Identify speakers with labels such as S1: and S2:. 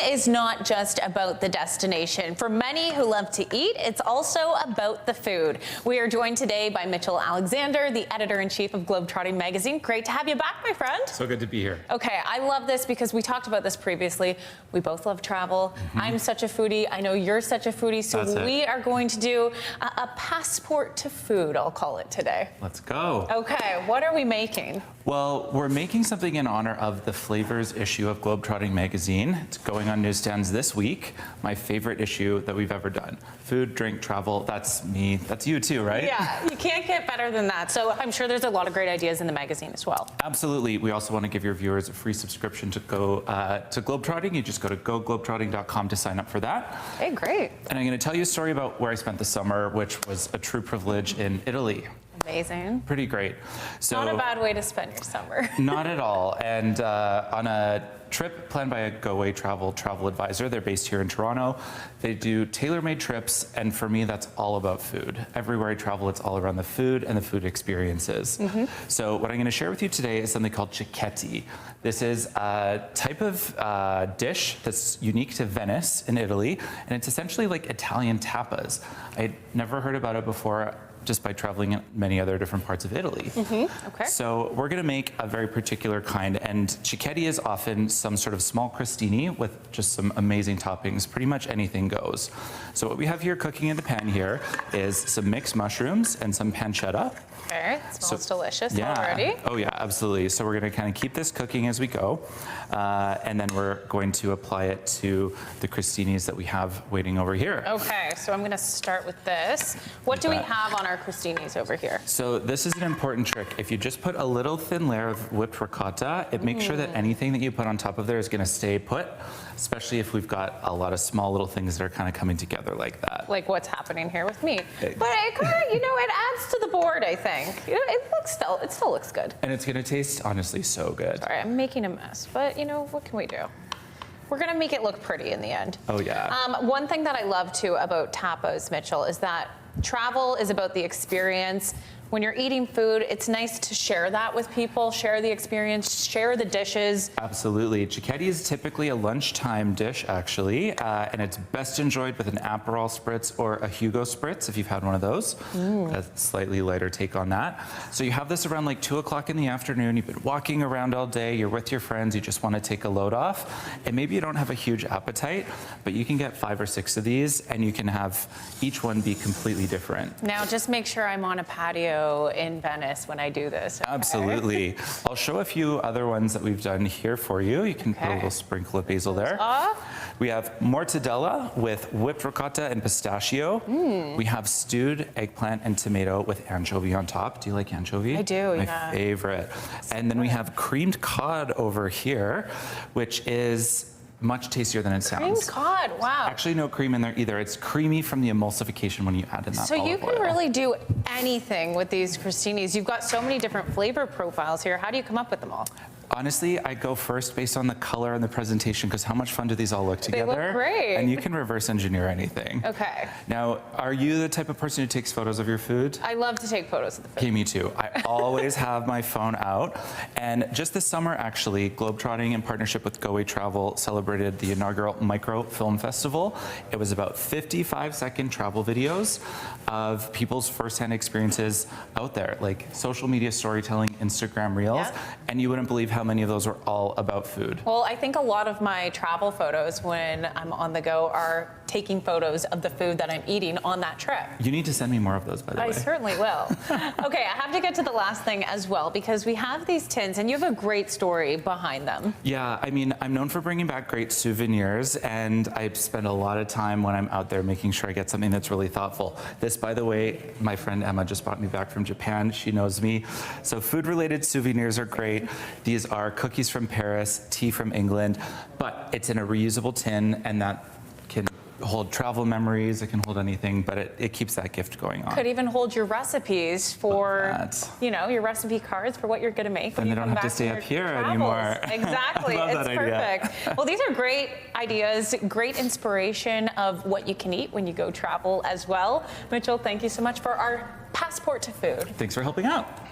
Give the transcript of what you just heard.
S1: is not just about the destination. For many who love to eat, it's also about the food. We are joined today by Mitchell Alexander, the editor-in-chief of Globetrotting magazine. Great to have you back, my friend.
S2: So good to be here.
S1: Okay, I love this because we talked about this previously. We both love travel. I'm such a foodie. I know you're such a foodie. So we are going to do a passport to food, I'll call it today.
S2: Let's go.
S1: Okay, what are we making?
S2: Well, we're making something in honor of the Flavors issue of Globetrotting magazine. It's going on newsstands this week. My favorite issue that we've ever done. Food, drink, travel, that's me. That's you too, right?
S1: Yeah, you can't get better than that. So I'm sure there's a lot of great ideas in the magazine as well.
S2: Absolutely. We also want to give your viewers a free subscription to go to Globetrotting. You just go to goglobetrotting.com to sign up for that.
S1: Hey, great.
S2: And I'm going to tell you a story about where I spent the summer, which was a true privilege in Italy.
S1: Amazing.
S2: Pretty great. So,
S1: not a bad way to spend your summer.
S2: Not at all. And on a trip planned by a Go-Away travel advisor, they're based here in Toronto. They do tailor-made trips, and for me, that's all about food. Everywhere I travel, it's all around the food and the food experiences. So what I'm going to share with you today is something called cicchetti. This is a type of dish that's unique to Venice in Italy, and it's essentially like Italian tapas. I'd never heard about it before, just by traveling in many other different parts of Italy.
S1: Okay.
S2: So we're gonna make a very particular kind, and cicchetti is often some sort of small crostini with just some amazing toppings. Pretty much anything goes. So what we have here cooking in the pan here is some mixed mushrooms and some pancetta.
S1: Okay, it smells delicious already.
S2: Oh yeah, absolutely. So we're gonna kind of keep this cooking as we go, and then we're going to apply it to the crostinis that we have waiting over here.
S1: Okay, so I'm gonna start with this. What do we have on our crostinis over here?
S2: So this is an important trick. If you just put a little thin layer of whipped ricotta, it makes sure that anything that you put on top of there is gonna stay put, especially if we've got a lot of small little things that are kind of coming together like that.
S1: Like what's happening here with me. But it kind of, it adds to the board, I think. It still looks good.
S2: And it's gonna taste, honestly, so good.
S1: Sorry, I'm making a mess, but what can we do? We're gonna make it look pretty in the end.
S2: Oh yeah.
S1: One thing that I love too about tapas, Mitchell, is that travel is about the experience. When you're eating food, it's nice to share that with people, share the experience, share the dishes.
S2: Absolutely. Cicchetti is typically a lunchtime dish, actually, and it's best enjoyed with an Aperol Spritz or a Hugo Spritz, if you've had one of those. A slightly lighter take on that. So you have this around like 2 o'clock in the afternoon. You've been walking around all day. You're with your friends. You just want to take a load off. And maybe you don't have a huge appetite, but you can get 5 or 6 of these, and you can have each one be completely different.
S1: Now, just make sure I'm on a patio in Venice when I do this. Okay?
S2: Absolutely. I'll show a few other ones that we've done here for you. You can put a little sprinkle of basil there. We have mortadella with whipped ricotta and pistachio. We have stewed eggplant and tomato with anchovy on top. Do you like anchovy?
S1: I do,
S2: My favorite. And then we have creamed cod over here, which is much tastier than it sounds.
S1: Creamed cod, wow.
S2: Actually, no cream in there either. It's creamy from the emulsification when you add in that
S1: So you
S2: olive
S1: can
S2: oil.
S1: really do anything with these crostinis. You've got so many different flavor profiles here. How do you come up with them all?
S2: Honestly, I go first based on the color and the presentation, because how much fun do these all look together?
S1: They look great.
S2: And you can reverse engineer anything.
S1: Okay.
S2: Now, are you the type of person who takes photos of your food?
S1: I love to take photos of the food.
S2: Okay, me too. I always have my phone out. And just this summer, actually, Globetrotting, in partnership with Go-Away Travel, celebrated the inaugural Micro Film Festival. It was about 55-second travel videos of people's firsthand experiences out there, like social media storytelling, Instagram Reels, and you wouldn't believe how many of those were all about food.
S1: Well, I think a lot of my travel photos when I'm on the go are taking photos of the food that I'm eating on that trip.
S2: You need to send me more of those, by the way.
S1: I certainly will. Okay, I have to get to the last thing as well, because we have these tins and you have a great story behind them.
S2: Yeah, I mean, I'm known for bringing back great souvenirs, and I spend a lot of time when I'm out there making sure I get something that's really thoughtful. This, by the way, my friend Emma just brought me back from Japan. She knows me. So food-related souvenirs are great. These are cookies from Paris, tea from England, but it's in a reusable tin, and that can hold travel memories, it can hold anything, but it keeps that gift going on.
S1: Could even hold your recipes for, your recipe cards for what you're going to make.
S2: Then they don't have to stay up here anymore.
S1: Exactly, it's perfect. Well, these are great ideas, great inspiration of what you can eat when you go travel as well. Mitchell, thank you so much for our passport to food.
S2: Thanks for helping out.